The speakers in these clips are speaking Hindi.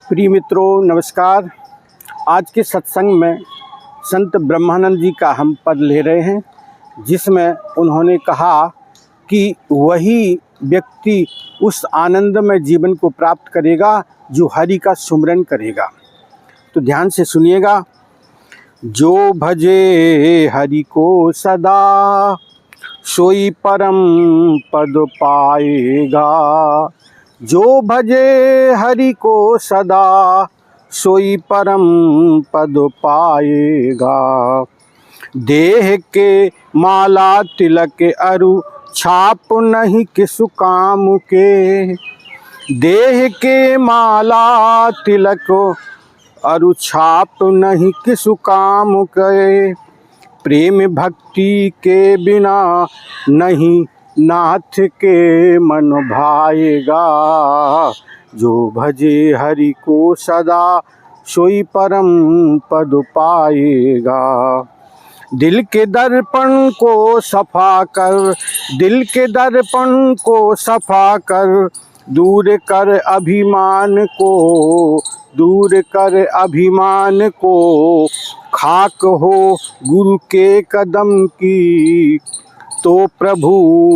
प्रिय मित्रों नमस्कार। आज के सत्संग में संत ब्रह्मानंद जी का हम पद ले रहे हैं, जिसमें उन्होंने कहा कि वही व्यक्ति उस आनंदमय जीवन को प्राप्त करेगा जो हरि का सुमिरन करेगा। तो ध्यान से सुनिएगा। जो भजे हरि को सदा सोई परम पद पाएगा। जो भजे हरि को सदा सोई परम पद पाएगा। देह के माला तिलक अरु छाप नहीं किसु काम के। देह के माला तिलक अरु छाप नहीं किसु काम के। प्रेम भक्ति के बिना नहीं नाथ के मन भाएगा। जो भजे हरि को सदा सोई परम पद पाएगा। दिल के दर्पण को सफा कर, दिल के दर्पण को सफा कर, दूर कर अभिमान को, दूर कर अभिमान को। खाक हो गुरु के कदम की तो प्रभु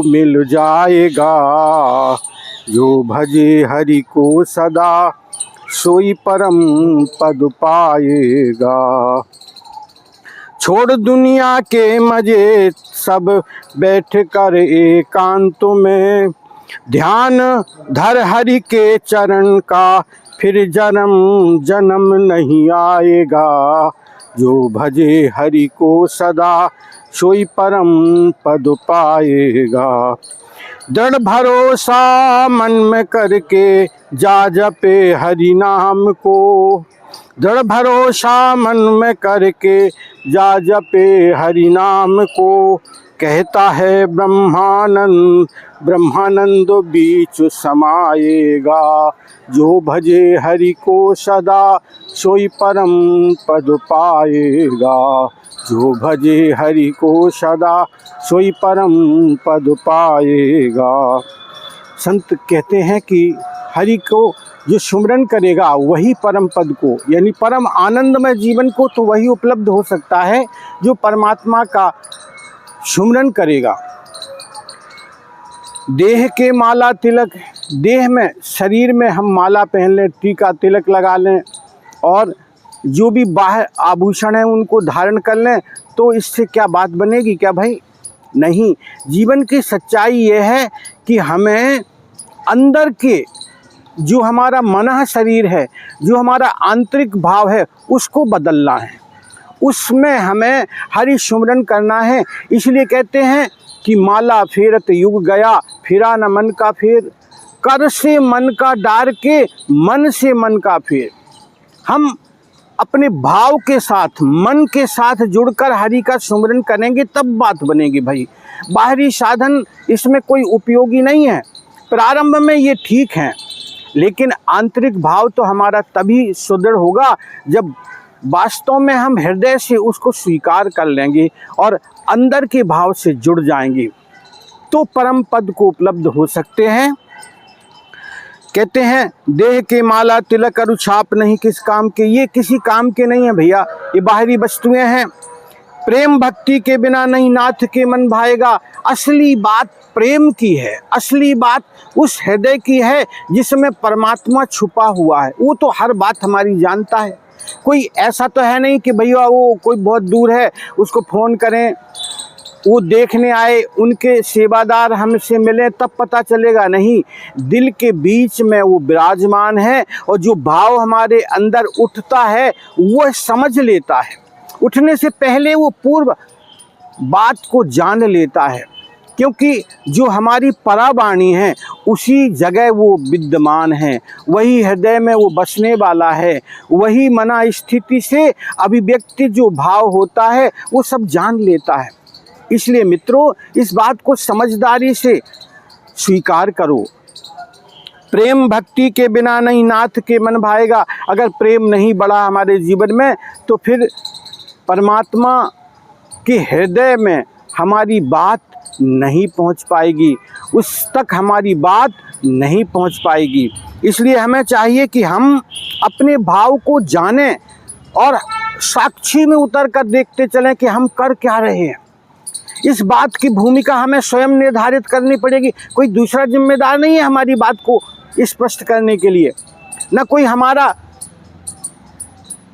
मिल जाएगा। जो भजे हरि को सदा सोई परम पद पाएगा। छोड़ दुनिया के मजे सब बैठ कर एकांत में, ध्यान धर हरि के चरण का फिर जन्म जन्म नहीं आएगा। जो भजे हरि को सदा सोई परम पद पाएगा। दृढ़ भरोसा मन में करके जा जपे हरि नाम को। दृढ़ भरोसा मन में करके जा जपे हरि नाम को। कहता है ब्रह्मानंद, ब्रह्मानंद बीच समाएगा। जो भजे हरि को सदा सोई परम पद पाएगा। जो भजे हरि को सदा सोई परम पद पाएगा। संत कहते हैं कि हरि को जो सुमिरन करेगा वही परम पद को, यानी परम आनंदमय जीवन को, तो वही उपलब्ध हो सकता है जो परमात्मा का सुमिरन करेगा। देह के माला तिलक, देह में शरीर में हम माला पहन लें, टीका तिलक लगा लें और जो भी बाहर आभूषण हैं उनको धारण कर लें, तो इससे क्या बात बनेगी क्या भाई? नहीं। जीवन की सच्चाई ये है कि हमें अंदर के जो हमारा मन शरीर है, जो हमारा आंतरिक भाव है, उसको बदलना है। उसमें हमें हरि सुमिरन करना है। इसलिए कहते हैं कि माला फेरत युग गया, फिरा न मन का फेर। कर से मन का डार के, मन से मन का फेर। हम अपने भाव के साथ, मन के साथ जुड़कर हरि का सुमिरन करेंगे तब बात बनेगी भाई। बाहरी साधन इसमें कोई उपयोगी नहीं है। प्रारंभ में ये ठीक है, लेकिन आंतरिक भाव तो हमारा तभी सुदृढ़ होगा जब वास्तव में हम हृदय से उसको स्वीकार कर लेंगे और अंदर के भाव से जुड़ जाएंगे, तो परम पद को उपलब्ध हो सकते हैं। कहते हैं देह के माला तिलक अरु छाप नहीं किस काम के। ये किसी काम के नहीं है भैया, ये बाहरी वस्तुएं हैं। प्रेम भक्ति के बिना नहीं नाथ के मन भाएगा। असली बात प्रेम की है, असली बात उस हृदय की है जिसमें परमात्मा छुपा हुआ है। वो तो हर बात हमारी जानता है। कोई ऐसा तो है नहीं कि भैया वो कोई बहुत दूर है उसको फ़ोन करें, वो देखने आए, उनके सेवादार हमसे मिले तब पता चलेगा। नहीं, दिल के बीच में वो विराजमान है और जो भाव हमारे अंदर उठता है वो समझ लेता है। उठने से पहले वो पूर्व बात को जान लेता है, क्योंकि जो हमारी परावाणी है उसी जगह वो विद्यमान है, वही हृदय में वो बसने वाला है। वही मना स्थिति से अभिव्यक्ति जो भाव होता है वो सब जान लेता है। इसलिए मित्रों, इस बात को समझदारी से स्वीकार करो। प्रेम भक्ति के बिना नहीं नाथ के मन भाएगा। अगर प्रेम नहीं बढ़ा हमारे जीवन में तो फिर परमात्मा के हृदय में हमारी बात नहीं पहुंच पाएगी, उस तक हमारी बात नहीं पहुंच पाएगी। इसलिए हमें चाहिए कि हम अपने भाव को जानें और साक्षी में उतर कर देखते चलें कि हम कर क्या रहे हैं। इस बात की भूमिका हमें स्वयं निर्धारित करनी पड़ेगी। कोई दूसरा जिम्मेदार नहीं है हमारी बात को स्पष्ट करने के लिए, न कोई हमारा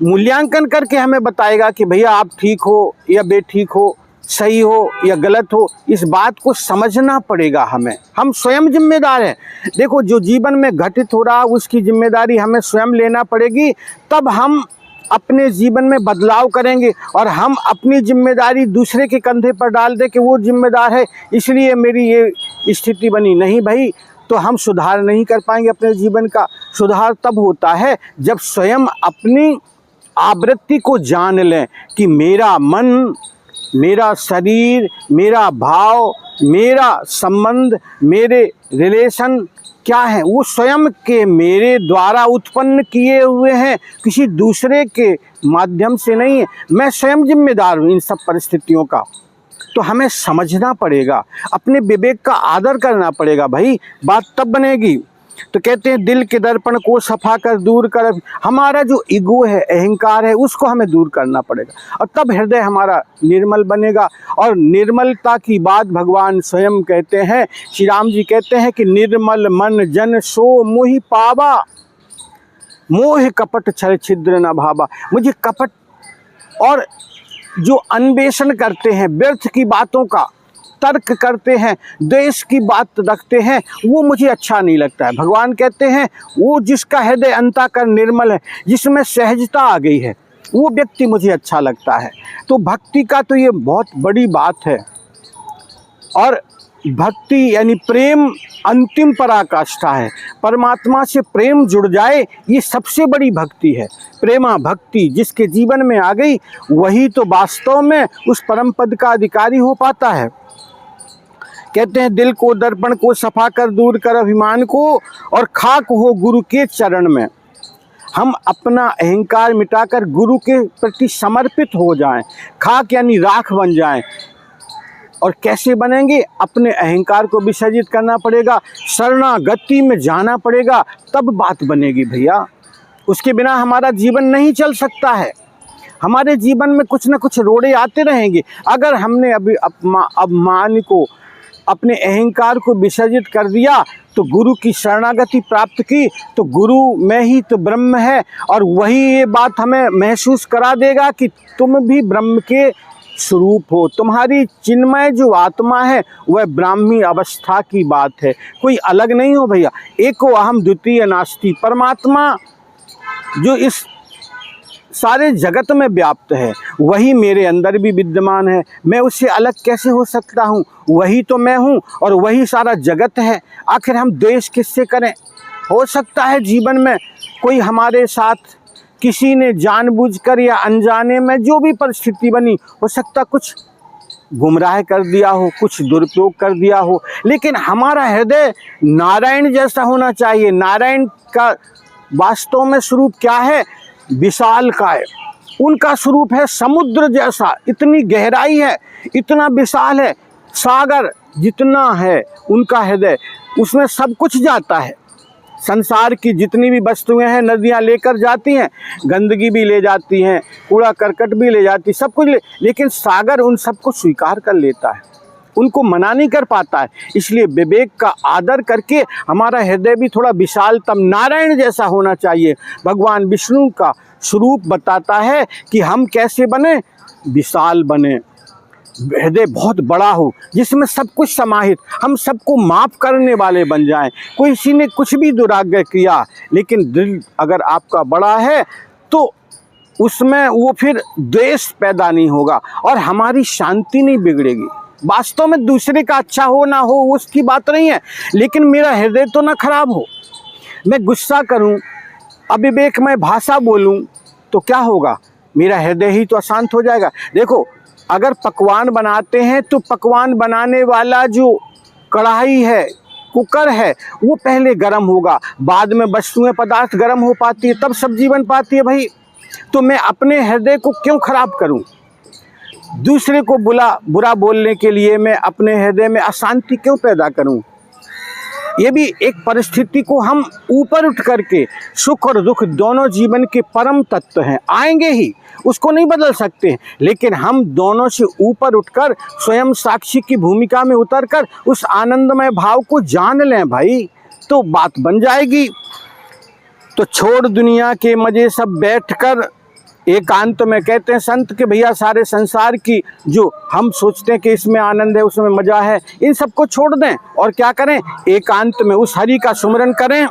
मूल्यांकन करके हमें बताएगा कि भैया आप ठीक हो या बेठीक हो, सही हो या गलत हो। इस बात को समझना पड़ेगा हमें, हम स्वयं जिम्मेदार हैं। देखो, जो जीवन में घटित हो रहा उसकी जिम्मेदारी हमें स्वयं लेना पड़ेगी, तब हम अपने जीवन में बदलाव करेंगे। और हम अपनी जिम्मेदारी दूसरे के कंधे पर डाल दें कि वो जिम्मेदार है इसलिए मेरी ये स्थिति बनी, नहीं भाई, तो हम सुधार नहीं कर पाएंगे। अपने जीवन का सुधार तब होता है जब स्वयं अपनी आवृत्ति को जान लें कि मेरा मन, मेरा शरीर, मेरा भाव, मेरा संबंध, मेरे रिलेशन क्या है, वो स्वयं के मेरे द्वारा उत्पन्न किए हुए हैं, किसी दूसरे के माध्यम से नहीं है। मैं स्वयं जिम्मेदार हूँ इन सब परिस्थितियों का। तो हमें समझना पड़ेगा, अपने विवेक का आदर करना पड़ेगा भाई, बात तब बनेगी। तो कहते हैं दिल के दर्पण को सफा कर दूर कर, हमारा जो ईगो है, अहंकार है, उसको हमें दूर करना पड़ेगा और तब हृदय हमारा निर्मल बनेगा। और निर्मलता की बात भगवान स्वयं कहते हैं, श्री राम जी कहते हैं कि निर्मल मन जन सो मोहि पावा, मोह कपट छल छिद्र न भावा। मुझे कपट और जो अन्वेषण करते हैं, व्यर्थ की बातों का तर्क करते हैं, द्वेष की बात रखते हैं, वो मुझे अच्छा नहीं लगता है। भगवान कहते हैं वो जिसका हृदय अंतःकरण निर्मल है, जिसमें सहजता आ गई है, वो व्यक्ति मुझे अच्छा लगता है। तो भक्ति का तो ये बहुत बड़ी बात है। और भक्ति यानी प्रेम अंतिम पराकाष्ठा है। परमात्मा से प्रेम जुड़ जाए, ये सबसे बड़ी भक्ति है। प्रेमा भक्ति जिसके जीवन में आ गई, वही तो वास्तव में उस परम पद का अधिकारी हो पाता है। कहते हैं दिल को दर्पण को सफा कर दूर कर अभिमान को, और खाक हो गुरु के चरण में। हम अपना अहंकार मिटाकर गुरु के प्रति समर्पित हो जाएं, खाक यानी राख बन जाएं। और कैसे बनेंगे? अपने अहंकार को विसर्जित करना पड़ेगा, शरणागति में जाना पड़ेगा, तब बात बनेगी भैया। उसके बिना हमारा जीवन नहीं चल सकता है। हमारे जीवन में कुछ न कुछ रोड़े आते रहेंगे। अगर हमने अभी अपमान को, अपने अहंकार को विसर्जित कर दिया, तो गुरु की शरणागति प्राप्त की, तो गुरु में ही तो ब्रह्म है। और वही ये बात हमें महसूस करा देगा कि तुम भी ब्रह्म के स्वरूप हो। तुम्हारी चिन्मय जो आत्मा है वह ब्राह्मी अवस्था की बात है, कोई अलग नहीं हो भैया। एको अहम द्वितीय नास्ति, परमात्मा जो इस सारे जगत में व्याप्त है वही मेरे अंदर भी विद्यमान है। मैं उससे अलग कैसे हो सकता हूँ? वही तो मैं हूँ और वही सारा जगत है। आखिर हम द्वेष किससे करें? हो सकता है जीवन में कोई हमारे साथ किसी ने जानबूझकर या अनजाने में जो भी परिस्थिति बनी, हो सकता कुछ गुमराह कर दिया हो, कुछ दुरुपयोग कर दिया हो, लेकिन हमारा हृदय नारायण जैसा होना चाहिए। नारायण का वास्तव में स्वरूप क्या है? विशाल काय। उनका स्वरूप है समुद्र जैसा, इतनी गहराई है, इतना विशाल है, सागर जितना है उनका हृदय, उसमें सब कुछ जाता है। संसार की जितनी भी वस्तुएं हैं नदियां लेकर जाती हैं, गंदगी भी ले जाती हैं, कूड़ा करकट भी ले जाती, सब कुछ लेकिन सागर उन सबको स्वीकार कर लेता है, उनको मना नहीं कर पाता है। इसलिए विवेक का आदर करके हमारा हृदय भी थोड़ा विशालतम नारायण जैसा होना चाहिए। भगवान विष्णु का स्वरूप बताता है कि हम कैसे बने, विशाल बने, हृदय बहुत बड़ा हो जिसमें सब कुछ समाहित, हम सबको माफ़ करने वाले बन जाएं। कोई किसी ने कुछ भी दुराग्रह किया, लेकिन दिल अगर आपका बड़ा है तो उसमें वो फिर द्वेष पैदा नहीं होगा और हमारी शांति नहीं बिगड़ेगी। वास्तव में दूसरे का अच्छा हो ना हो उसकी बात नहीं है, लेकिन मेरा हृदय तो ना खराब हो। मैं गुस्सा करूं, अविवेकमय भाषा बोलूं तो क्या होगा? मेरा हृदय ही तो अशांत हो जाएगा। देखो, अगर पकवान बनाते हैं तो पकवान बनाने वाला जो कढ़ाई है, कुकर है, वो पहले गर्म होगा, बाद में वस्तुएं पदार्थ गर्म हो पाती है, तब सब्जी बन पाती है भाई। तो मैं अपने हृदय को क्यों खराब करूं? दूसरे को बुरा बोलने के लिए मैं अपने हृदय में अशांति क्यों पैदा करूं? ये भी एक परिस्थिति को हम ऊपर उठ करके, सुख और दुख दोनों जीवन के परम तत्व हैं, आएंगे ही, उसको नहीं बदल सकते, लेकिन हम दोनों से ऊपर उठकर स्वयं साक्षी की भूमिका में उतरकर उस आनंदमय भाव को जान लें भाई, तो बात बन जाएगी। तो छोड़ दुनिया के मजे सब बैठकर एकांत में, कहते हैं संत के भैया सारे संसार की जो हम सोचते हैं कि इसमें आनंद है, उसमें मजा है, इन सबको छोड़ दें और क्या करें, एकांत में उस हरि का सुमिरन करें।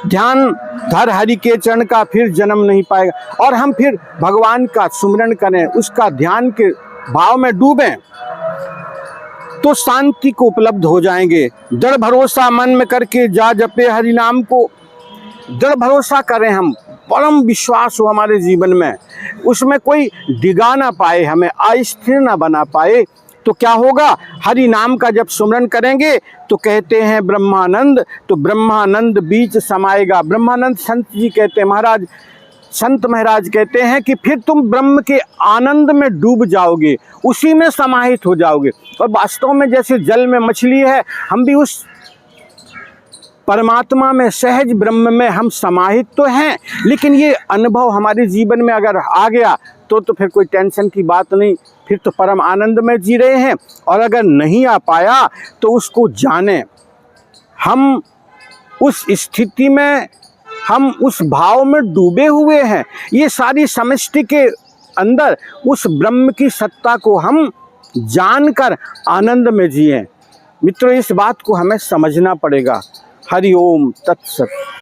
ध्यान धर हरि के चरण का, फिर जन्म नहीं पाएगा। और हम फिर भगवान का सुमिरन करें, उसका ध्यान के भाव में डूबें, तो शांति को उपलब्ध हो जाएंगे। दृढ़ भरोसा मन में करके जा जपे हरि नाम को। दृढ़ भरोसा करें, हम परम विश्वास हो हमारे जीवन में, उसमें कोई डिगा ना पाए, हमें अस्थिर ना बना पाए, तो क्या होगा, हरि नाम का जब सुमरन करेंगे तो कहते हैं ब्रह्मानंद, तो ब्रह्मानंद बीच समाएगा। ब्रह्मानंद संत जी कहते हैं, महाराज संत महाराज कहते हैं कि फिर तुम ब्रह्म के आनंद में डूब जाओगे, उसी में समाहित हो जाओगे। और वास्तव में जैसे जल में मछली है, हम भी उस परमात्मा में, सहज ब्रह्म में हम समाहित तो हैं, लेकिन ये अनुभव हमारे जीवन में अगर आ गया तो फिर कोई टेंशन की बात नहीं, फिर तो परम आनंद में जी रहे हैं। और अगर नहीं आ पाया तो उसको जानें, हम उस स्थिति में, हम उस भाव में डूबे हुए हैं। ये सारी समष्टि के अंदर उस ब्रह्म की सत्ता को हम जानकर आनंद में जिएं। मित्रों, इस बात को हमें समझना पड़ेगा। हरि ओम तत्सत।